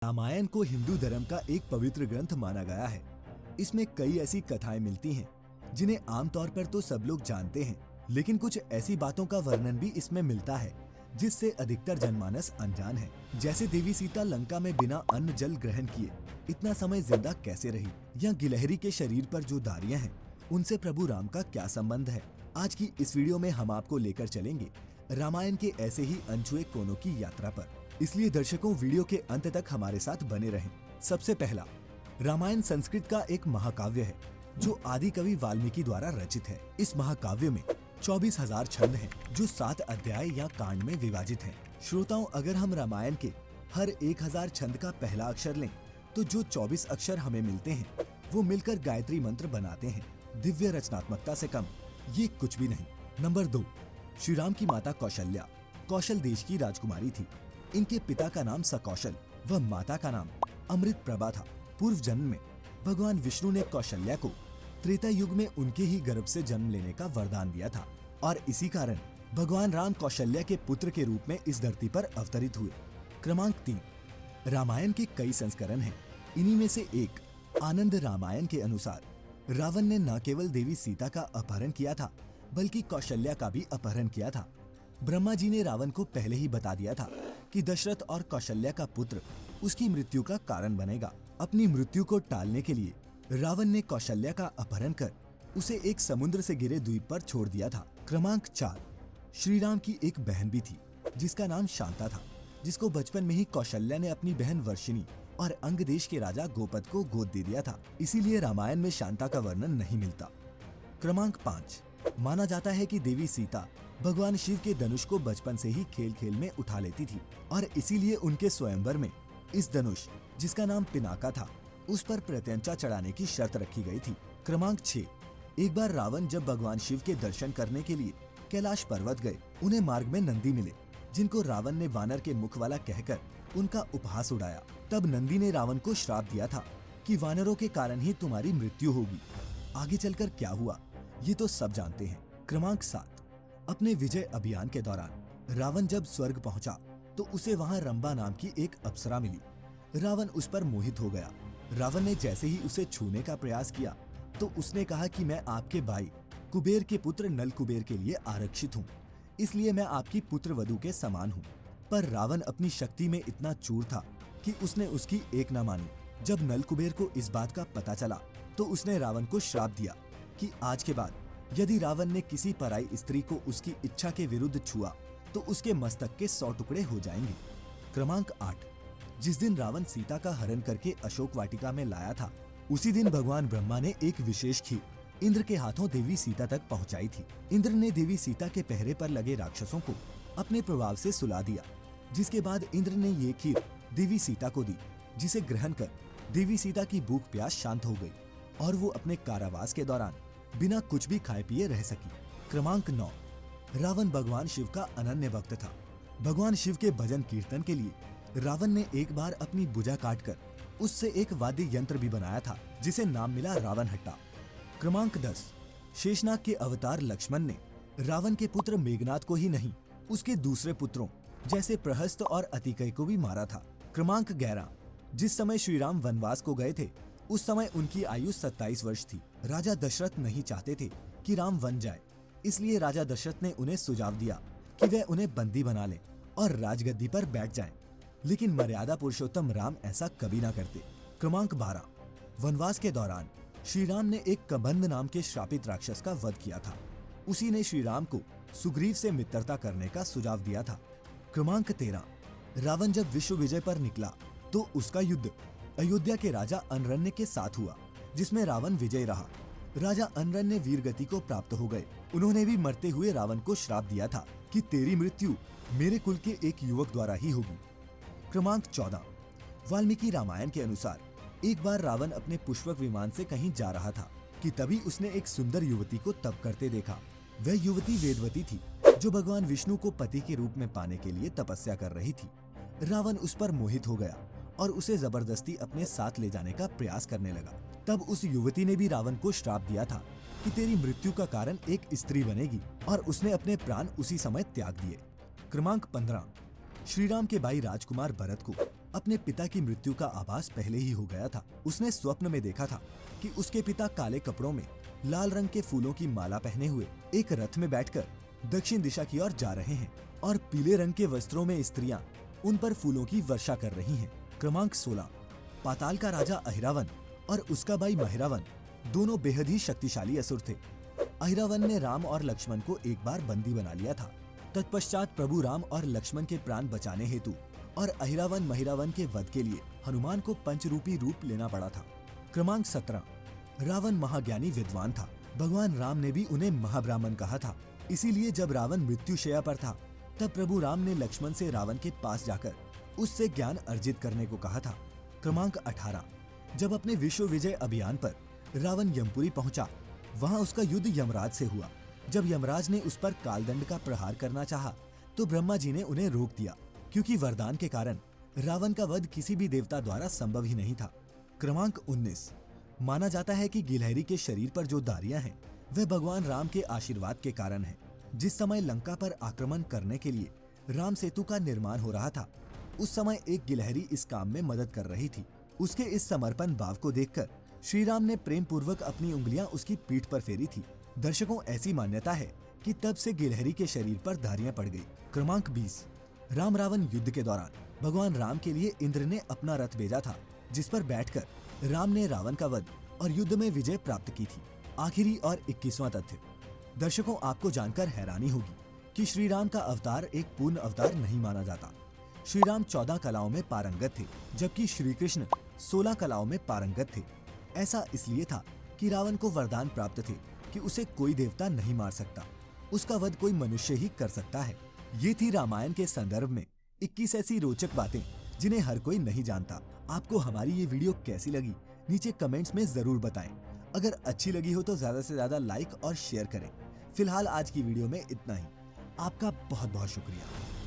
रामायण को हिंदू धर्म का एक पवित्र ग्रंथ माना गया है। इसमें कई ऐसी कथाएं मिलती हैं जिन्हें आमतौर पर तो सब लोग जानते हैं, लेकिन कुछ ऐसी बातों का वर्णन भी इसमें मिलता है जिससे अधिकतर जनमानस अनजान है। जैसे देवी सीता लंका में बिना अन्न जल ग्रहण किए इतना समय जिंदा कैसे रही, या गिलहरी के शरीर पर जो धारियां हैं उनसे प्रभु राम का क्या संबंध है। आज की इस वीडियो में हम आपको लेकर चलेंगे रामायण के ऐसे ही अनछुए कोनों की यात्रा पर, इसलिए दर्शकों वीडियो के अंत तक हमारे साथ बने रहें। सबसे पहला, रामायण संस्कृत का एक महाकाव्य है जो आदि कवि वाल्मीकि द्वारा रचित है। इस महाकाव्य में 24,000 छंद हैं जो 7 अध्याय या कांड में विभाजित हैं। श्रोताओं, अगर हम रामायण के हर 1000 छंद का पहला अक्षर लें तो जो 24 अक्षर हमें मिलते हैं वो मिलकर गायत्री मंत्र बनाते हैं। दिव्य रचनात्मकता से कम ये कुछ भी नहीं। नंबर 2, श्री राम की माता कौशल्या कौशल देश की राजकुमारी थी। इनके पिता का नाम सकौशल व माता का नाम अमृत प्रभा था। पूर्व जन्म में भगवान विष्णु ने कौशल्या को त्रेता युग में उनके ही गर्भ से जन्म लेने का वरदान दिया था और इसी कारण भगवान राम कौशल्या के पुत्र के रूप में इस धरती पर अवतरित हुए। क्रमांक 3, रामायण के कई संस्करण हैं। इन्हीं में से एक आनंद रामायण के अनुसार रावण ने न केवल देवी सीता का अपहरण किया था बल्कि कौशल्या का भी अपहरण किया था। ब्रह्मा जी ने रावण को पहले ही बता दिया था कि दशरथ और कौशल्या का पुत्र उसकी मृत्यु का कारण बनेगा। अपनी मृत्यु को टालने के लिए रावण ने कौशल्या का अपहरण कर उसे एक समुद्र से घिरे द्वीप पर छोड़ दिया था। क्रमांक 4, श्री राम की एक बहन भी थी जिसका नाम शांता था, जिसको बचपन में ही कौशल्या ने अपनी बहन वर्षिणी और अंग देश के राजा गोपद को गोद दे दिया था, इसीलिए रामायण में शांता का वर्णन नहीं मिलता। क्रमांक 5, माना जाता है कि देवी सीता भगवान शिव के धनुष को बचपन से ही खेल खेल में उठा लेती थी और इसीलिए उनके स्वयंवर में इस धनुष, जिसका नाम पिनाका था, उस पर प्रत्यंचा चढ़ाने की शर्त रखी गई थी। क्रमांक 6, एक बार रावण जब भगवान शिव के दर्शन करने के लिए कैलाश पर्वत गए, उन्हें मार्ग में नंदी मिले जिनको रावण ने वानर के मुख वाला कहकर उनका उपहास उड़ाया। तब नंदी ने रावण को श्राप दिया था कि वानरों के कारण ही तुम्हारी मृत्यु होगी। आगे चलकर क्या हुआ ये तो सब जानते हैं। क्रमांक 7, अपने विजय अभियान के दौरान रावण जब स्वर्ग पहुंचा तो उसे वहां रंभा नाम की एक अप्सरा मिली। रावण उस पर मोहित हो गया। रावण ने जैसे ही उसे छूने का प्रयास किया तो उसने कहा कि मैं आपके भाई कुबेर के पुत्र नल कुबेर के लिए आरक्षित हूँ, इसलिए मैं आपकी पुत्र वधू के समान हूँ। पर रावण अपनी शक्ति में इतना चूर था कि उसने उसकी एक न मानी। जब नल कुबेर को इस बात का पता चला तो उसने रावण को श्राप दिया कि आज के बाद यदि रावण ने किसी पराई स्त्री को उसकी इच्छा के विरुद्ध छुआ तो उसके मस्तक के 100 टुकड़े हो जाएंगे। क्रमांक 8, जिस दिन रावण सीता का हरण करके अशोक वाटिका में लाया था, उसी दिन भगवान ब्रह्मा ने एक विशेष खीर इंद्र के हाथों देवी सीता तक पहुंचाई थी। इंद्र ने देवी सीता के पहरे पर लगे राक्षसों को अपने प्रभाव से सुला दिया, जिसके बाद इंद्र ने ये खीर देवी सीता को दी, जिसे ग्रहण कर देवी सीता की भूख प्यास शांत हो गई और वो अपने कारावास के दौरान बिना कुछ भी खाए पिए रह सकी। क्रमांक 9, रावण भगवान शिव का अनन्य भक्त था। भगवान शिव के भजन कीर्तन के लिए रावण ने एक बार अपनी भुजा काटकर उससे एक वाद्य यंत्र भी बनाया था जिसे नाम मिला रावण हट्टा। क्रमांक 10, शेषनाग के अवतार लक्ष्मण ने रावण के पुत्र मेघनाद को ही नहीं उसके दूसरे पुत्रों जैसे प्रहस्त और अतिकय को भी मारा था। क्रमांक 11, जिस समय श्री राम वनवास को गए थे उस समय उनकी आयु 27 वर्ष थी। राजा दशरथ नहीं चाहते थे कि राम वन जाए, इसलिए राजा दशरथ ने उन्हें सुझाव दिया कि वे उन्हें बंदी बना लें और राजगद्दी पर बैठ जाएं। लेकिन मर्यादा पुरुषोत्तम राम ऐसा कभी ना करते। क्रमांक 12, वनवास के दौरान श्री राम ने एक कबंध नाम के श्रापित राक्षस का वध किया था। उसी ने श्री राम को सुग्रीव से मित्रता करने का सुझाव दिया था। क्रमांक 13, रावण जब विश्व विजय पर निकला तो उसका युद्ध अयोध्या के राजा अनरण्य के साथ हुआ, जिसमें रावण विजय रहा। राजा अनरण्य वीर गति को प्राप्त हो गए। उन्होंने भी मरते हुए रावण को श्राप दिया था कि तेरी मृत्यु मेरे कुल के एक युवक द्वारा ही होगी। क्रमांक 14, वाल्मीकि रामायण के अनुसार एक बार रावण अपने पुष्पक विमान से कहीं जा रहा था कि तभी उसने एक सुंदर युवती को तप करते देखा। वह युवती वेदवती थी जो भगवान विष्णु को पति के रूप में पाने के लिए तपस्या कर रही थी। रावण उस पर मोहित हो गया और उसे जबरदस्ती अपने साथ ले जाने का प्रयास करने लगा। तब उस युवती ने भी रावण को श्राप दिया था कि तेरी मृत्यु का कारण एक स्त्री बनेगी और उसने अपने प्राण उसी समय त्याग दिए। क्रमांक 15, श्री राम के भाई राजकुमार भरत को अपने पिता की मृत्यु का आभास पहले ही हो गया था। उसने स्वप्न में देखा था कि उसके पिता काले कपड़ों में लाल रंग के फूलों की माला पहने हुए एक रथ में बैठकर दक्षिण दिशा की ओर जा रहे हैं और पीले रंग के वस्त्रों में स्त्रियां उन पर फूलों की वर्षा कर रही हैं। क्रमांक 16। पाताल का राजा अहिरावन और उसका भाई महिरावन दोनों बेहद ही शक्तिशाली असुर थे। अहिरावन ने राम और लक्ष्मण को एक बार बंदी बना लिया था। तत्पश्चात प्रभु राम और लक्ष्मण के प्राण बचाने हेतु और अहिरावन महिरावन के वध के लिए हनुमान को पंचरूपी रूप लेना पड़ा था। क्रमांक 17। रावण महाज्ञानी विद्वान था। भगवान राम ने भी उन्हें महाब्राह्मण कहा था। इसीलिए जब रावण मृत्युशैया पर था तब प्रभु राम ने लक्ष्मण से रावण के पास जाकर उससे ज्ञान अर्जित करने को कहा था। क्रमांक 18। जब अपने विश्व विजय अभियान पर रावण यमपुरी पहुंचा, वहां उसका युद्ध यमराज से हुआ। जब यमराज ने उस पर कालदंड का प्रहार करना चाहा, तो ब्रह्मा जी ने उन्हें रोक दिया, क्योंकि वरदान के कारण रावण का वध किसी भी देवता द्वारा संभव ही नहीं था। क्रमांक 19। माना जाता है कि गिलहरी के शरीर पर जो दारियां हैं, वह भगवान राम के आशीर्वाद के कारण है। जिस समय लंका पर आक्रमण करने के लिए राम सेतु का निर्माण हो रहा था, उस समय एक गिलहरी इस काम में मदद कर रही थी। उसके इस समर्पण भाव को देखकर श्री राम ने प्रेम पूर्वक अपनी उंगलियां उसकी पीठ पर फेरी थी। दर्शकों, ऐसी मान्यता है कि तब से गिलहरी के शरीर पर धारियां पड़ गई। क्रमांक 20। राम रावण युद्ध के दौरान भगवान राम के लिए इंद्र ने अपना रथ भेजा था, जिस पर बैठकर राम ने रावण का वध और युद्ध में विजय प्राप्त की थी। आखिरी और 21वां तथ्य। दर्शकों, आपको जानकर हैरानी होगी कि श्री राम का अवतार एक पूर्ण अवतार नहीं माना जाता। श्री राम 14 कलाओं में पारंगत थे, जबकि श्री कृष्ण 16 कलाओं में पारंगत थे। ऐसा इसलिए था कि रावण को वरदान प्राप्त थे कि उसे कोई देवता नहीं मार सकता, उसका वध कोई मनुष्य ही कर सकता है। ये थी रामायण के संदर्भ में 21 ऐसी रोचक बातें जिन्हें हर कोई नहीं जानता। आपको हमारी ये वीडियो कैसी लगी, नीचे कमेंट्स में जरूर बताएं। अगर अच्छी लगी हो तो ज्यादा से ज्यादा लाइक और शेयर करें। फिलहाल आज की वीडियो में इतना ही। आपका बहुत बहुत शुक्रिया।